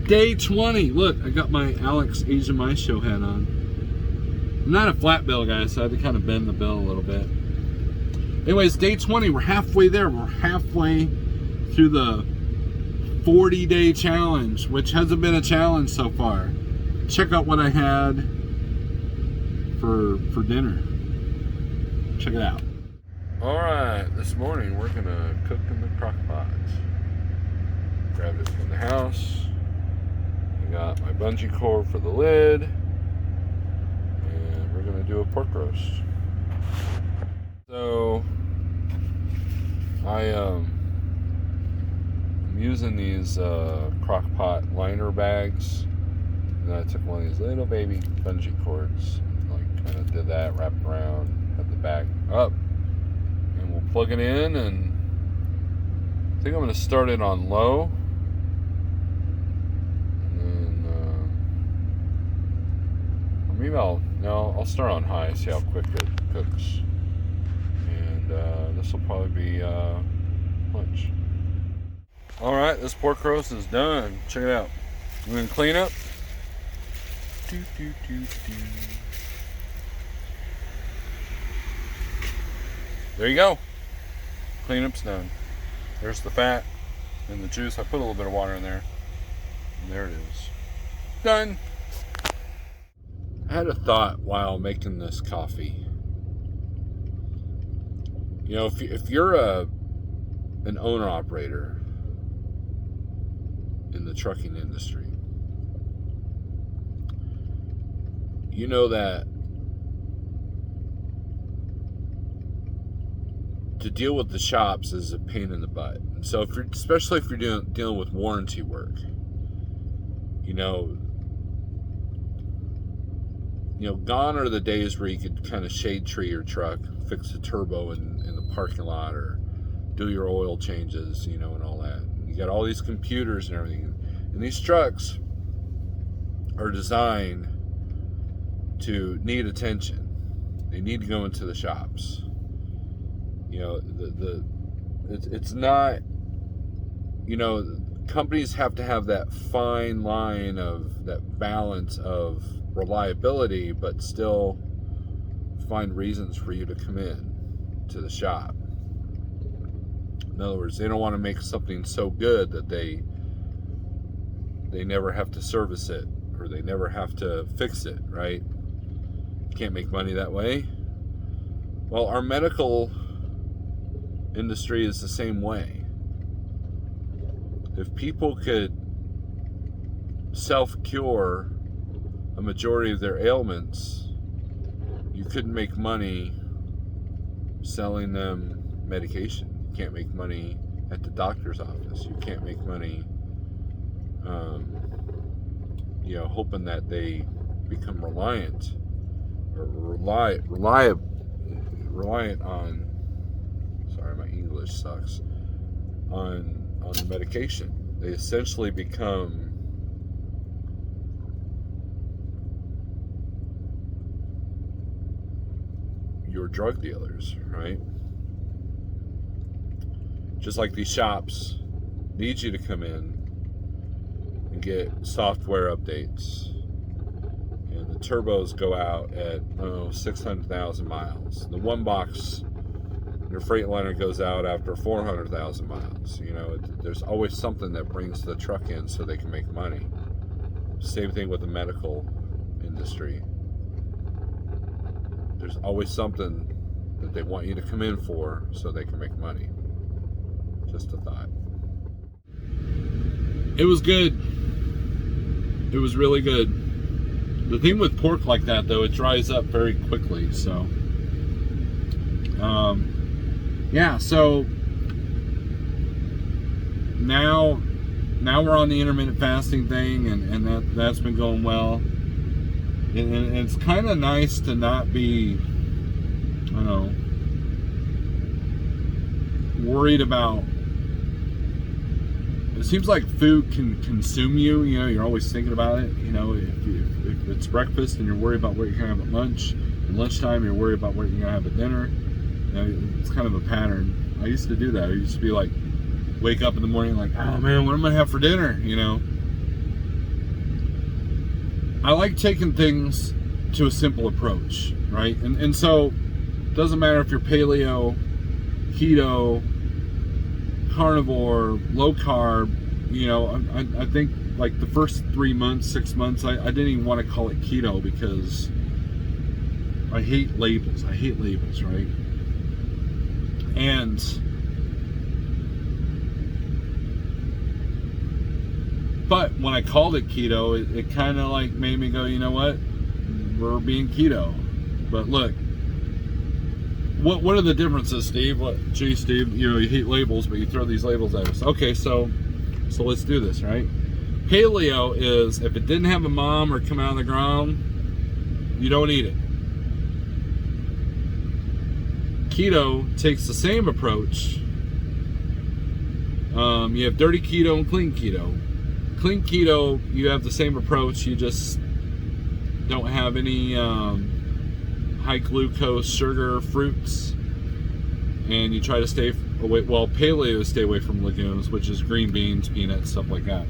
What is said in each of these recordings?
Day 20. Look, I got my Alex Asian Mice Show hat on. I'm not a flat bill guy, so I had to kind of bend the bill a little bit. Anyways, day 20, we're halfway there. We're halfway through the 40-day challenge, which hasn't been a challenge so far. Check out what I had for dinner. Check it out. All right, this morning we're gonna cook in the crock pot. Grabbed it from the house. I got my bungee cord for the lid, and we're gonna do a pork roast. So I'm using these crock pot liner bags, and then I took one of these little baby bungee cords, like kind of did that, wrapped around, had the back up, and we'll plug it in. And I think I'm going to start it on low, and then or maybe I'll start on high, see how quick it cooks. And this will probably be lunch. All right, this pork roast is done. Check it out. We're gonna clean up. There you go. Cleanup's done. There's the fat and the juice. I put a little bit of water in there, and there it is. Done. I had a thought while making this coffee. You know, if you're an owner-operator in the trucking industry, you know that to deal with the shops is a pain in the butt. And so, especially if you're dealing with warranty work, you know, gone are the days where you could kind of shade tree your truck, fix a turbo in the parking lot, or do your oil changes, and all that. You got all these computers and everything. And these trucks are designed to need attention. They need to go into the shops. It's not, companies have to have that fine line of that balance of reliability, but still find reasons for you to come in to the shop. In other words, they don't want to make something so good that they never have to service it, or they never have to fix it, right? You can't make money that way. Well, our medical industry is the same way. If people could self-cure a majority of their ailments, you couldn't make money selling them medication. You can't make money at the doctor's office. You can't make money hoping that they become reliant on, sorry, my English sucks, on the medication. They essentially become your drug dealers, right? Just like these shops need you to come in and get software updates, and the turbos go out at 600,000 miles. The one box in your Freightliner goes out after 400,000 miles. There's always something that brings the truck in so they can make money. Same thing with the medical industry. There's always something that they want you to come in for so they can make money. Just a thought. It was good. It was really good. The thing with pork like that, though, it dries up very quickly. So, so now we're on the intermittent fasting thing, and that's been going well. And it's kind of nice to not be, worried about. It seems like food can consume you. You're always thinking about it. If it's breakfast and you're worried about what you're gonna have at lunch, and lunchtime you're worried about what you're gonna have at dinner. It's kind of a pattern. I used to do that. I used to be like, wake up in the morning like, oh man, what am I gonna have for dinner? I like taking things to a simple approach, right? And so it doesn't matter if you're paleo, keto, carnivore, low carb. You know, I think like the first 3 months, 6 months, I didn't even want to call it keto because I hate labels. I hate labels, right? But when I called it keto, it kind of like made me go, you know what? We're being keto. But look, what are the differences, Steve? Gee, Steve, you know, you hate labels, but you throw these labels at us. Okay, so let's do this, right? Paleo is if it didn't have a mom or come out of the ground, you don't eat it. Keto takes the same approach. You have dirty keto and clean keto. Clean keto, you have the same approach. You just don't have any high glucose, sugar, fruits, and you try to stay away. Well, paleo is stay away from legumes, which is green beans, peanuts, stuff like that.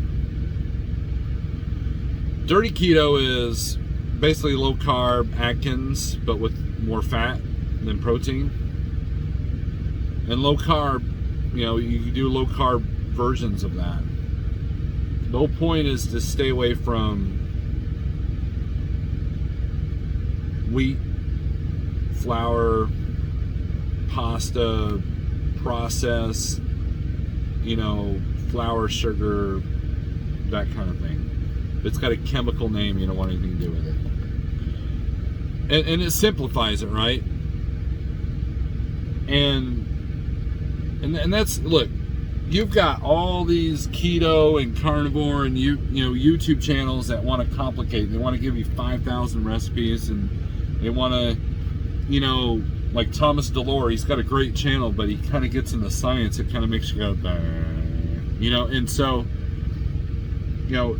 Dirty keto is basically low carb Atkins, but with more fat than protein. And low carb, you know, you can do low carb versions of that. The whole point is to stay away from wheat, flour, pasta, processed, you know, flour, sugar, that kind of thing. It's got a chemical name, you don't want anything to do with it. And it simplifies it, right? And that's, look, you've got all these keto and carnivore and you know YouTube channels that want to complicate. They want to give you 5,000 recipes, and they want to, you know, like Thomas DeLore, he's got a great channel, but he kind of gets into science. It kind of makes you go, you know. And so, you know,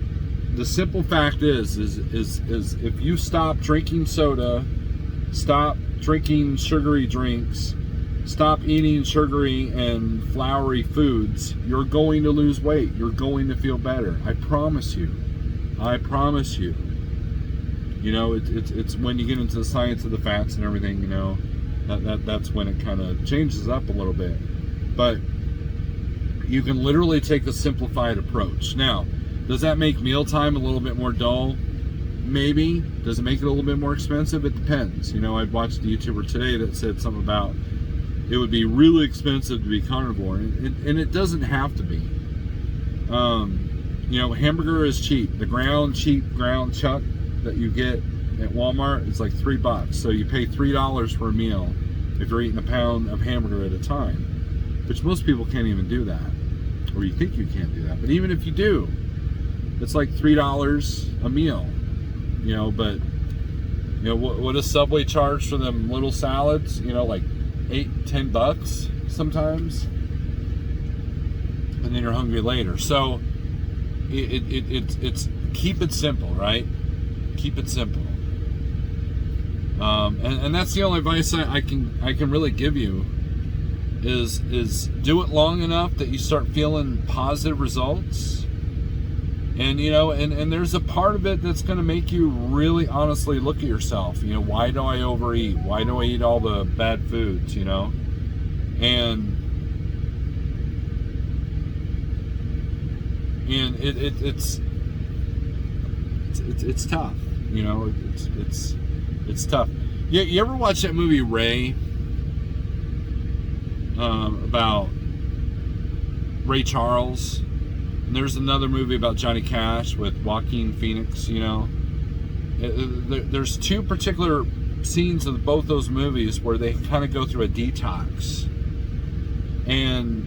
the simple fact is if you stop drinking soda, stop drinking sugary drinks, stop eating sugary and floury foods, you're going to lose weight. You're going to feel better. I promise you. I promise you. You know, it's when you get into the science of the fats and everything, you know, that's when it kind of changes up a little bit. But you can literally take a simplified approach. Now, does that make mealtime a little bit more dull? Maybe. Does it make it a little bit more expensive? It depends. You know, I watched a YouTuber today that said something about it would be really expensive to be carnivore, and it doesn't have to be. You know, hamburger is cheap. The cheap ground chuck that you get at Walmart is like $3. So you pay $3 for a meal if you're eating a pound of hamburger at a time, which most people can't even do that, or you think you can't do that. But even if you do, it's like $3 a meal. You know, but you know what does Subway charge for them little salads? You know, like $8-10 sometimes, and then you're hungry later. So it's keep it simple, right? Keep it simple. And that's the only advice I can really give you is do it long enough that you start feeling positive results. And you know, and there's a part of it that's going to make you really honestly look at yourself. You know, why do I overeat? Why do I eat all the bad foods? You know, and it's tough. You know, it's tough. You ever watch that movie Ray? About Ray Charles. And there's another movie about Johnny Cash with Joaquin Phoenix, you know. There's two particular scenes of both those movies where they kind of go through a detox. And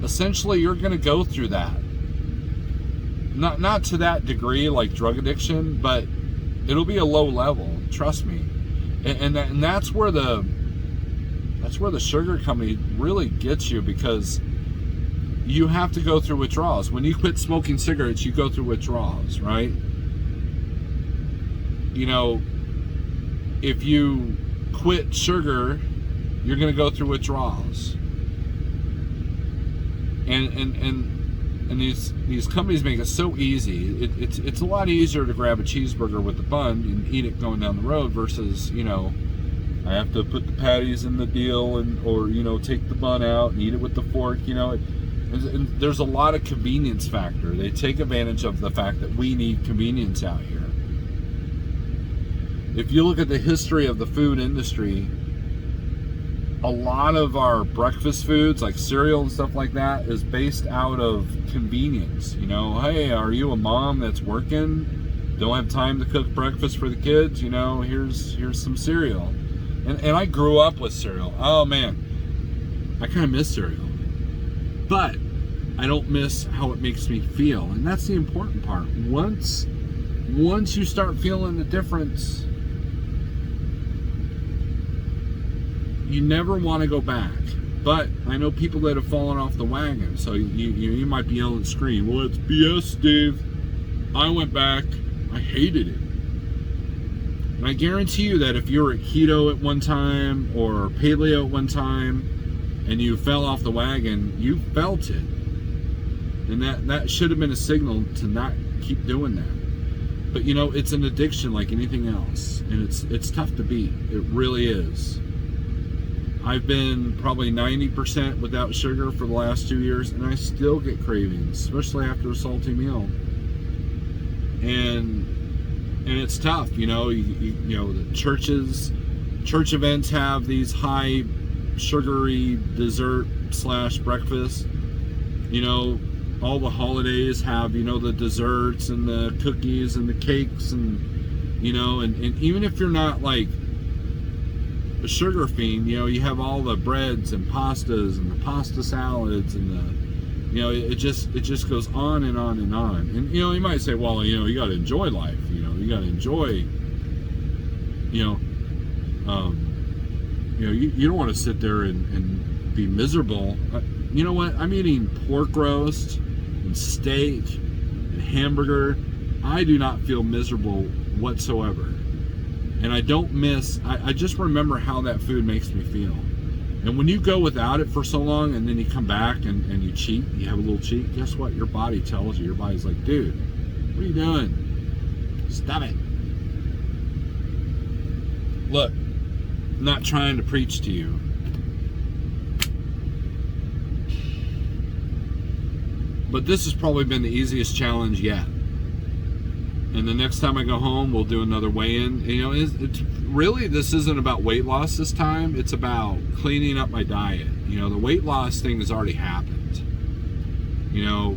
essentially you're going to go through that. Not to that degree like drug addiction, but it'll be a low level, trust me. And that's where the sugar company really gets you, because you have to go through withdrawals. When you quit smoking cigarettes, you go through withdrawals, right? You know, if you quit sugar, you're going to go through withdrawals. And And these companies make it so easy. It's a lot easier to grab a cheeseburger with the bun and eat it going down the road versus, you know, I have to put the patties in the deal or you know, take the bun out and eat it with the fork. You know, and there's a lot of convenience factor. They take advantage of the fact that we need convenience out here. If you look at the history of the food industry, a lot of our breakfast foods like cereal and stuff like that is based out of convenience. You know, hey, are you a mom that's working, don't have time to cook breakfast for the kids? You know, here's some cereal. And I grew up with cereal. Oh man, I kind of miss cereal, but I don't miss how it makes me feel, and that's the important part. Once you start feeling the difference, you never want to go back. But I know people that have fallen off the wagon, so you might be yelling and scream, well, it's BS, Steve. I went back. I hated it. And I guarantee you that if you were at keto at one time or paleo at one time and you fell off the wagon, you felt it. And that should have been a signal to not keep doing that. But you know, it's an addiction like anything else. And it's tough to beat. It really is. I've been probably 90% without sugar for the last 2 years, and I still get cravings, especially after a salty meal. And it's tough, you know. You know, the church events have these high sugary dessert / breakfast. You know, all the holidays have, you know, the desserts and the cookies and the cakes, and you know, and even if you're not like a sugar fiend, you know, you have all the breads and pastas and the pasta salads and the, you know, it just goes on and on and on. And you know, you might say, well, you know, you got to enjoy life, you know, you got to enjoy, you know, you don't want to sit there and be miserable. You know what? I'm eating pork roast and steak and hamburger. I do not feel miserable whatsoever. And I don't miss, I just remember how that food makes me feel. And when you go without it for so long and then you come back and you cheat, you have a little cheat, guess what? Your body tells you. Your body's like, dude, what are you doing? Stop it. Look, I'm not trying to preach to you. But this has probably been the easiest challenge yet. And the next time I go home, we'll do another weigh-in. You know, it's really, this isn't about weight loss this time. It's about cleaning up my diet. You know, the weight loss thing has already happened. You know,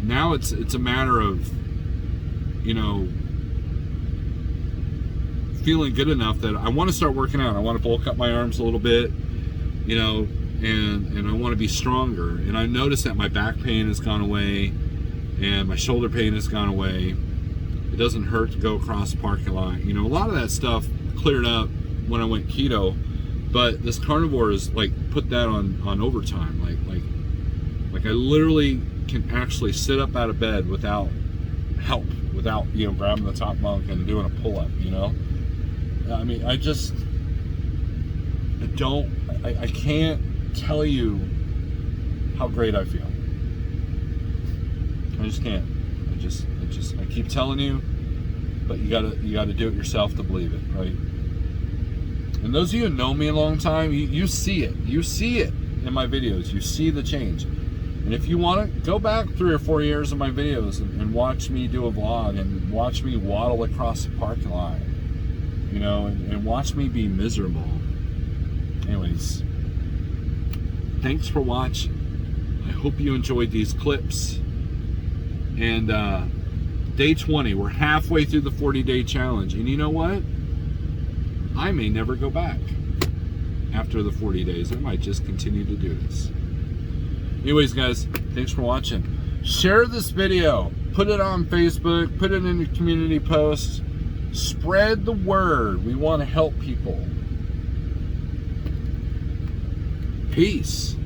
now it's a matter of, you know, feeling good enough that I want to start working out. I want to bulk up my arms a little bit, you know, and I want to be stronger. And I noticed that my back pain has gone away. And my shoulder pain has gone away. It doesn't hurt to go across the parking lot. You know, a lot of that stuff cleared up when I went keto, but this carnivore is like put that on overtime. Like I literally can actually sit up out of bed without help, without, you know, grabbing the top bunk and doing a pull-up, you know. I mean, I can't tell you how great I feel. I just can't. I keep telling you, but you gotta do it yourself to believe it, right? And those of you who know me a long time, you see it. You see it in my videos. You see the change. And if you want to, go back 3 or 4 years of my videos and watch me do a vlog and watch me waddle across the parking lot, you know, and watch me be miserable. Anyways, thanks for watching. I hope you enjoyed these clips. And day 20, we're halfway through the 40-day challenge. And you know what? I may never go back after the 40 days. I might just continue to do this. Anyways, guys, thanks for watching. Share this video. Put it on Facebook. Put it in the community posts. Spread the word. We want to help people. Peace.